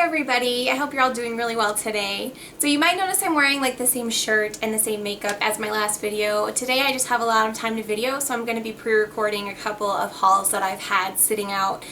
everybody, I hope you're all doing really well today. So you might notice I'm wearing like the same shirt and the same makeup as my last video. Today I just have a lot of time to video, so I'm going to be pre-recording a couple of hauls that I've had sitting out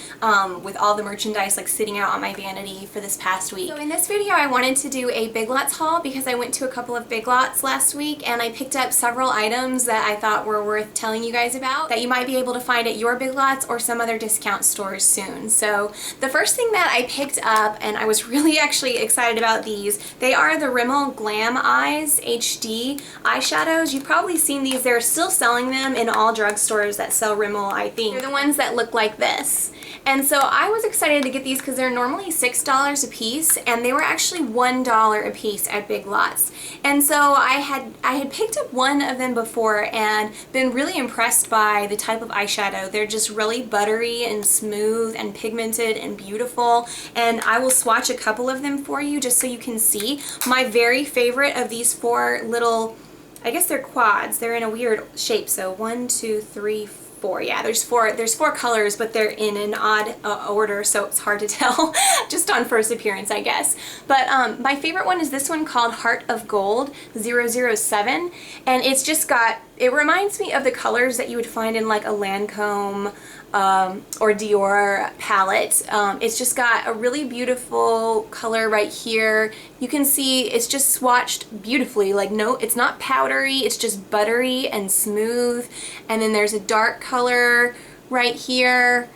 with all the merchandise like sitting out on my vanity for this past week. So in this video I wanted to do a Big Lots haul because I went to a couple of Big Lots last week and I picked up several items that I thought were worth telling you guys about that you might be able to find at your Big Lots or some other discount stores soon. So the first thing that I picked up, and I was really actually excited about these, they are the Rimmel Glam Eyes HD eyeshadows. You've probably seen these. They're still selling them in all drugstores that sell Rimmel, I think. They're the ones that look like this. And so I was excited to get these because they're normally $6 a piece and they were actually $1 a piece at Big Lots. And so I had picked up one of them before and been really impressed by the type of eyeshadow. They're just really buttery and smooth and pigmented and beautiful, and I will swatch a couple of them for you just so you can see. My very favorite of these four little, I guess they're quads, they're in a weird shape, so 1, 2, 3, 4. Yeah, there's four colors, but they're in an odd order, so it's hard to tell just on first appearance, I guess. But my favorite one is this one called Heart of Gold 007, and it's just got, it reminds me of the colors that you would find in like a Lancome or Dior palette. It's just got a really beautiful color right here. You can see it's just swatched beautifully. Like, no, it's not powdery, it's just buttery and smooth. And then there's a dark color right here,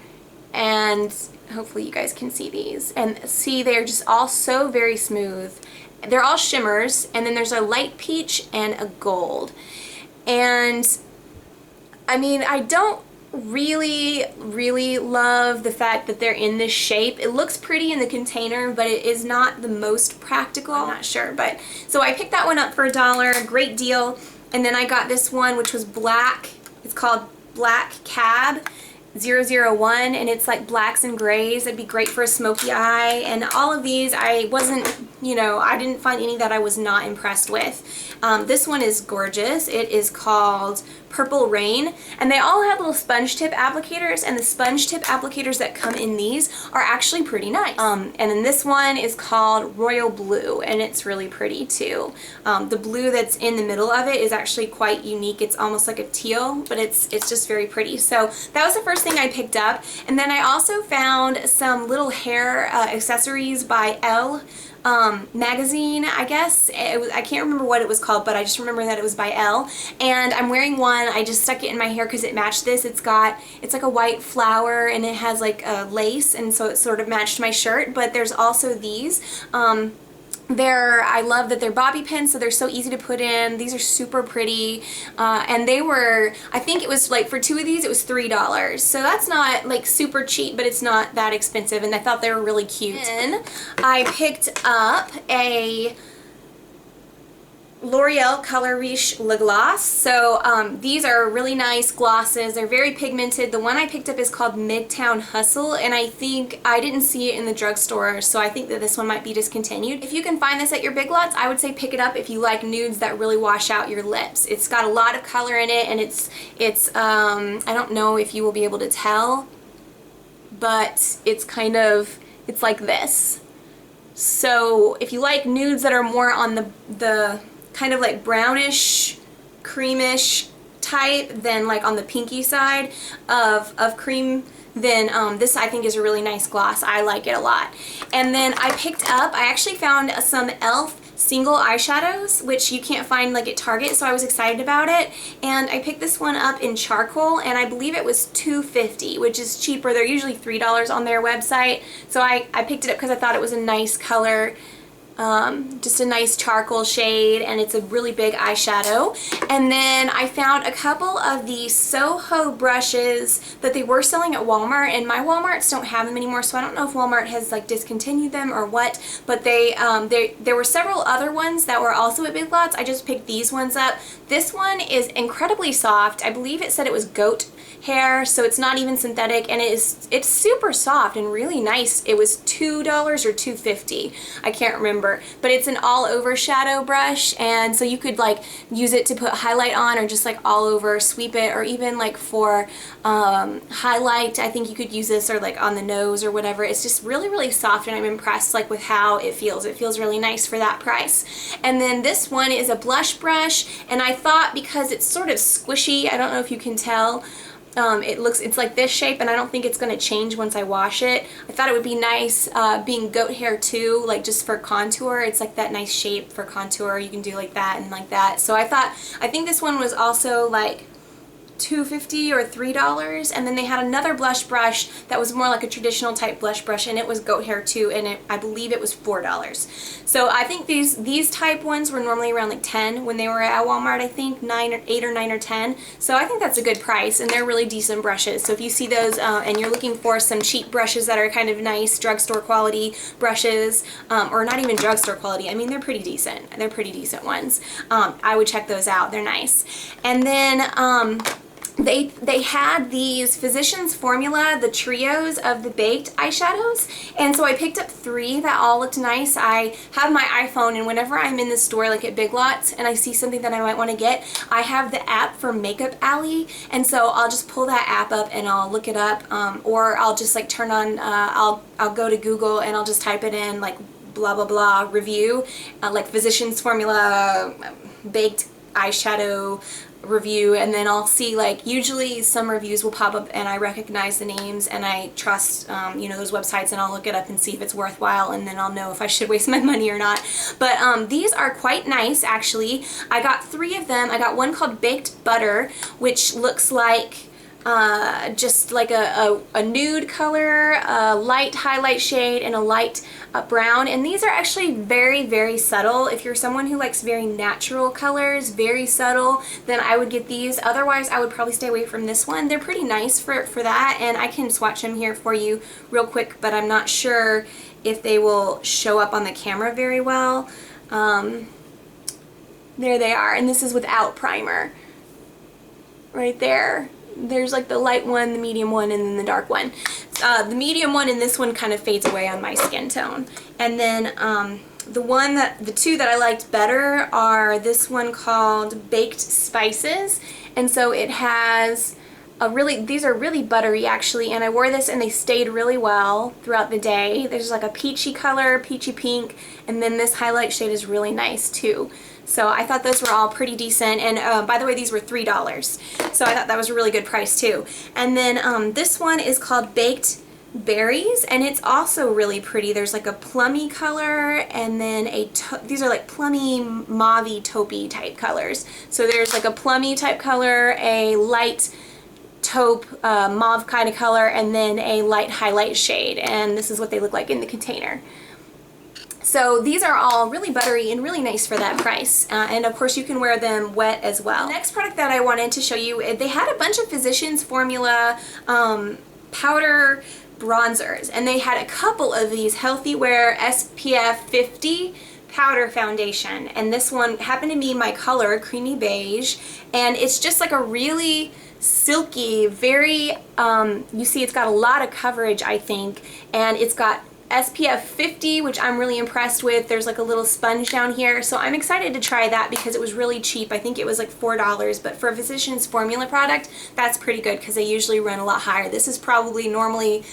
and hopefully you guys can see these. And see, they're just all so very smooth. They're all shimmers, and then there's a light peach and a gold. And I mean, I don't really love the fact that they're in this shape. It looks pretty in the container, but it is not the most practical. I'm not sure, but so I picked that one up for $1, great deal. And then I got this one which was black. It's called Black Cab 001, and it's like blacks and grays. It'd be great for a smoky eye. And all of these, I wasn't, you know, I didn't find any that I was not impressed with. This one is gorgeous. It is called Purple Rain, and they all have little sponge tip applicators, and the sponge tip applicators that come in these are actually pretty nice. And then this one is called Royal Blue, and it's really pretty too. The blue that's in the middle of it is actually quite unique. It's almost like a teal, but it's just very pretty. So that was the first thing I picked up. And then I also found some little hair accessories by Elle magazine, I guess. I can't remember what it was called, but I just remember that it was by Elle. And I'm wearing one. I just stuck it in my hair because it matched this. It's like a white flower, and it has like a lace, and so it sort of matched my shirt. But there's also these. I love that they're bobby pins, so they're so easy to put in. These are super pretty, and they were, I think it was like, for two of these it was $3, so that's not like super cheap, but it's not that expensive, and I thought they were really cute. Then I picked up a L'Oreal Color Riche Le Gloss. So these are really nice glosses. They're very pigmented. The one I picked up is called Midtown Hustle, and I think I didn't see it in the drugstore, so I think that this one might be discontinued. If you can find this at your Big Lots, I would say pick it up if you like nudes that really wash out your lips. It's got a lot of color in it, and it's I don't know if you will be able to tell, but it's kind of, it's like this. So if you like nudes that are more on the kind of like brownish, creamish type than like on the pinky side of cream, then this I think is a really nice gloss. I like it a lot. And then I actually found some e.l.f. single eyeshadows, which you can't find like at Target, so I was excited about it. And I picked this one up in charcoal, and I believe it was $2.50, which is cheaper. They're usually $3 on their website, so I picked it up because I thought it was a nice color. Just a nice charcoal shade, and it's a really big eyeshadow. And then I found a couple of the Soho brushes that they were selling at Walmart, and my Walmarts don't have them anymore, so I don't know if Walmart has like discontinued them or what, but there were several other ones that were also at Big Lots. I just picked these ones up. This one is incredibly soft. I believe it said it was goat hair, so it's not even synthetic, and it's super soft and really nice. It was $2 or $2.50. I can't remember. over, but it's an all over shadow brush, and so you could like use it to put highlight on, or just like all over sweep it, or even like for highlight. I think you could use this, or like on the nose or whatever. It's just really, really soft, and I'm impressed like with how it feels. It feels really nice for that price. And then this one is a blush brush, and I thought because it's sort of squishy, I don't know if you can tell, it's like this shape, and I don't think it's going to change once I wash it. I thought it would be nice being goat hair too, like just for contour. It's like that nice shape for contour. You can do like that and like that. So I think this one was also like $2.50 or $3, and then they had another blush brush that was more like a traditional type blush brush, and it was goat hair too, and I believe it was $4. So I think these type ones were normally around like 10 when they were at Walmart. I think 8 or 9 or 10. So I think that's a good price, and they're really decent brushes. So if you see those and you're looking for some cheap brushes that are kind of nice drugstore quality brushes, or not even drugstore quality, I mean they're pretty decent. They're pretty decent ones. I would check those out. They're nice. And then they had these Physicians Formula, the trios of the baked eyeshadows, and so I picked up 3 that all looked nice. I have my iPhone, and whenever I'm in the store like at Big Lots and I see something that I might want to get, I have the app for Makeup Alley, and so I'll just pull that app up and I'll look it up, or I'll just like turn on, I'll go to Google and I'll just type it in like blah blah blah review, like Physicians Formula baked eyeshadow review, and then I'll see like usually some reviews will pop up and I recognize the names and I trust you know, those websites, and I'll look it up and see if it's worthwhile, and then I'll know if I should waste my money or not. But these are quite nice actually. I got 3 of them. I got one called Baked Butter, which looks like just like a nude color, a light highlight shade, and a light brown, and these are actually very, very subtle. If you're someone who likes very natural colors, very subtle, then I would get these. Otherwise I would probably stay away from this one. They're pretty nice for that, and I can swatch them here for you real quick, but I'm not sure if they will show up on the camera very well. There they are, and this is without primer right there. There's like the light one, the medium one, and then the dark one. The medium one and this one kind of fades away on my skin tone. And then the 2 that I liked better are this one called Baked Spices. And so it has these are really buttery actually, and I wore this and they stayed really well throughout the day. There's like a peachy color, peachy pink, and then this highlight shade is really nice too. So I thought those were all pretty decent, and by the way, these were $3, so I thought that was a really good price too. And then this one is called Baked Berries, and it's also really pretty. There's like a plummy color, and then these are like plummy, mauvey, taupey type colors. So there's like a plummy type color, a light taupe, mauve kind of color, and then a light highlight shade, and this is what they look like in the container. So these are all really buttery and really nice for that price, and of course you can wear them wet as well. The next product that I wanted to show you, they had a bunch of Physicians Formula powder bronzers, and they had a couple of these Healthy Wear SPF 50 powder foundation, and this one happened to be my color, creamy beige, and it's just like a really silky, very, you see it's got a lot of coverage I think, and it's got SPF 50, which I'm really impressed with. There's like a little sponge down here, so I'm excited to try that because it was really cheap. I think it was like $4, but for a Physicians Formula product, that's pretty good because they usually run a lot higher. This is probably normally,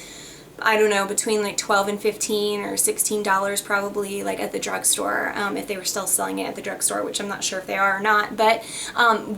I don't know, between like $12 and $15 or $16 probably, like at the drugstore, if they were still selling it at the drugstore, which I'm not sure if they are or not. But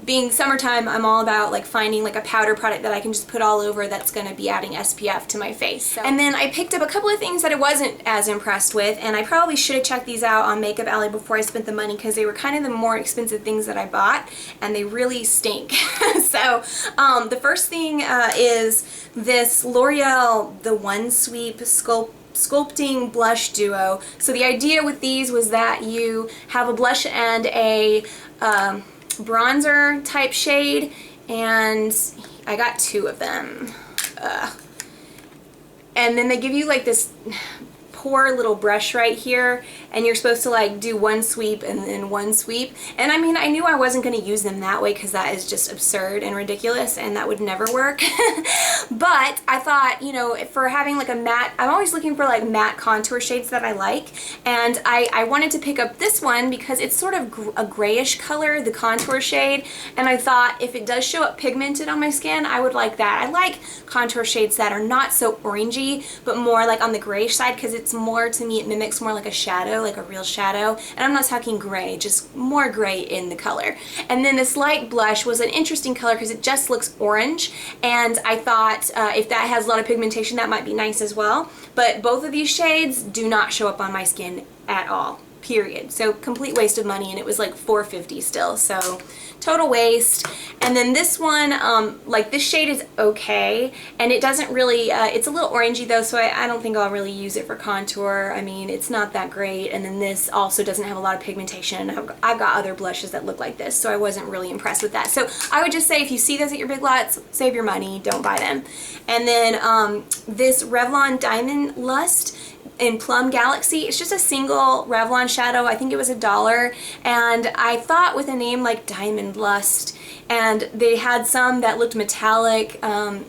being summertime, I'm all about like finding like a powder product that I can just put all over that's going to be adding SPF to my face. So. And then I picked up a couple of things that I wasn't as impressed with, and I probably should have checked these out on Makeup Alley before I spent the money because they were kind of the more expensive things that I bought, and they really stink. So the first thing is this L'Oreal The One Sweep Sculpting Blush Duo. So the idea with these was that you have a blush and a bronzer type shade, and I got 2 of them. And then they give you like this poor little brush right here, and you're supposed to like do one sweep and then one sweep. And I mean, I knew I wasn't going to use them that way because that is just absurd and ridiculous and that would never work. But I thought, you know, for having like a matte, I'm always looking for like matte contour shades that I like, and I wanted to pick up this one because it's sort of a grayish color, the contour shade, and I thought if it does show up pigmented on my skin, I would like that. I like contour shades that are not so orangey, but more like on the grayish side, because it's more, to me, it mimics more like a shadow, like a real shadow. And I'm not talking gray, just more gray in the color. And then this light blush was an interesting color because it just looks orange, and I thought if that has a lot of pigmentation, that might be nice as well. But both of these shades do not show up on my skin at all, period. So complete waste of money, and it was like $4.50 still, so total waste. And then this one, like this shade is okay, and it doesn't really, it's a little orangey though, so I don't think I'll really use it for contour. I mean, it's not that great. And then this also doesn't have a lot of pigmentation. I've got other blushes that look like this, so I wasn't really impressed with that. So I would just say if you see those at your Big Lots, save your money, don't buy them. And then this Revlon Diamond Lust in Plum Galaxy. It's just a single Revlon shadow. I think it was $1, and I thought with a name like Diamond Lust, and they had some that looked metallic,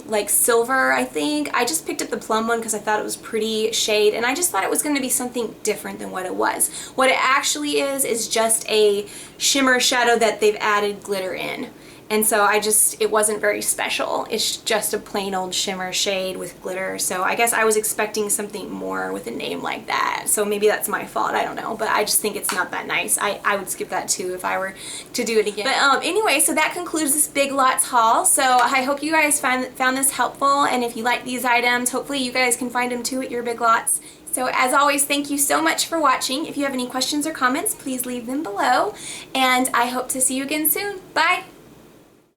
like silver, I think. I just picked up the plum one because I thought it was pretty shade, and I just thought it was going to be something different than what it was. What it actually is just a shimmer shadow that they've added glitter in. And so it wasn't very special. It's just a plain old shimmer shade with glitter. So I guess I was expecting something more with a name like that. So maybe that's my fault, I don't know. But I just think it's not that nice. I would skip that too if I were to do it again. But anyway, so that concludes this Big Lots haul. So I hope you guys found this helpful. And if you like these items, hopefully you guys can find them too at your Big Lots. So as always, thank you so much for watching. If you have any questions or comments, please leave them below. And I hope to see you again soon. Bye!